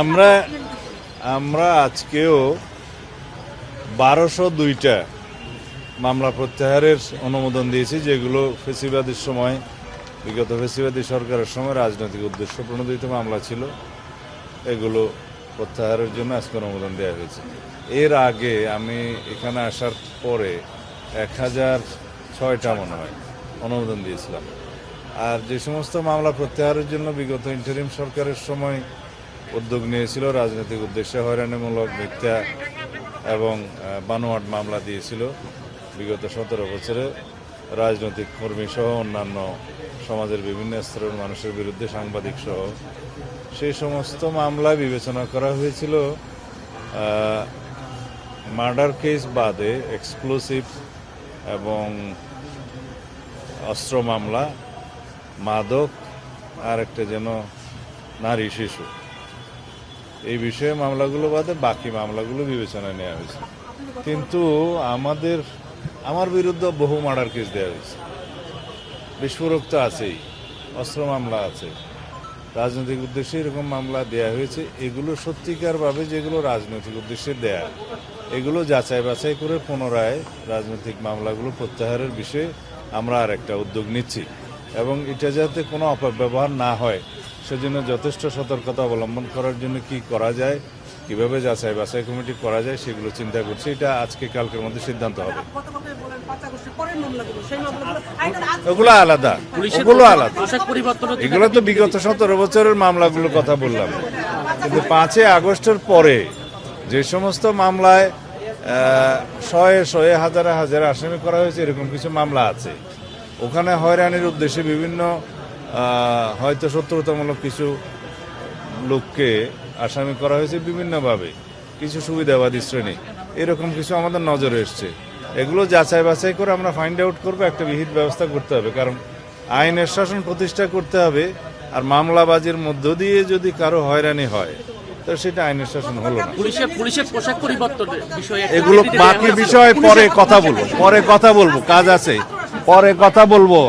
আমরা আমরা আজকেও 1202টা মামলা প্রত্যাহারের অনুমোদন দিয়েছি, যেগুলো ফেসিবাদের সময়, বিগত ফেসিবাদী সরকারের সময় রাজনৈতিক উদ্দেশ্য প্রণোদিত মামলা ছিল। এগুলো প্রত্যাহারের জন্য আজকে অনুমোদন দেওয়া হয়েছে। এর আগে আমি এখানে আসার পরে 1006টা মনে হয় অনুমোদন দিয়েছিলাম। আর যে সমস্ত মামলা প্রত্যাহারের জন্য বিগত ইন্টারিম সরকারের সময় উদ্যোগ নিয়েছিল, রাজনৈতিক উদ্দেশ্যে হয়রানিমূলক, মিথ্যা এবং বানোয়াট মামলা দিয়েছিল বিগত 17 বছরে রাজনৈতিক কর্মী সহ অন্যান্য সমাজের বিভিন্ন স্তরের মানুষের বিরুদ্ধে, সাংবাদিক সহ, সেই সমস্ত মামলা বিবেচনা করা হয়েছিল মার্ডার কেস বাদে এক্সপ্লোসিভ এবং অস্ত্র মামলা, মাদক, আর একটা যেন নারী শিশু, এই বিষয়ে মামলাগুলো বাদে বাকি মামলাগুলো বিবেচনায় নেওয়া হয়েছে। কিন্তু আমার বিরুদ্ধে বহু মার্ডার কেস দেওয়া হয়েছে, বিস্ফোরক তো আছেই, অস্ত্র মামলা আছে, রাজনৈতিক উদ্দেশ্যে এরকম মামলা দেয়া হয়েছে। এগুলো সত্যিকারভাবে যেগুলো রাজনৈতিক উদ্দেশ্যে দেয়া, এগুলো যাচাই বাছাই করে পুনরায় রাজনৈতিক মামলাগুলো প্রত্যাহারের বিষয়ে আমরা আর একটা উদ্যোগ নিচ্ছি, এবং এটা যাতে কোনো অপব্যবহার না হয় সেজন্য যথেষ্ট সতর্কতা অবলম্বন করার জন্য কি করা যায়, কিভাবে যাচাই বাছাই কমিটি করা যায়, সেগুলো চিন্তা করছি। এটা আজকে কালকের মধ্যে সিদ্ধান্ত হবে। ওগুলো আলাদা, এগুলো তো বিগত 17 বছরের মামলাগুলোর কথা বললাম। কিন্তু 5 আগস্টের পরে যে সমস্ত মামলায় শয়ে হাজারে হাজারে আসামি করা হয়েছে, এরকম কিছু মামলা আছে। ওখানে হয়রানির উদ্দেশ্যে বিভিন্ন হয়তো শত্রুতামূলক কিছু লোককে আসামি করা হয়েছে বিভিন্নভাবে, কিছু সুবিধাবাদী শ্রেণী, এরকম কিছু আমাদের নজরে এসছে। এগুলো যাচাই বাছাই করে আমরা ফাইন্ড আউট করবো, একটা বিহিত ব্যবস্থা করতে হবে, কারণ আইনের শাসন প্রতিষ্ঠা করতে হবে। আর মামলাবাজির মধ্য দিয়ে যদি কারো হয়রানি হয় তো সেটা আইনের শাসন হলো না। পুলিশের পোশাক পরিবর্তনের বিষয়ে এগুলো বাকি বিষয় পরে কথা বলবো, কাজ আছে, পরে কথা বলবো।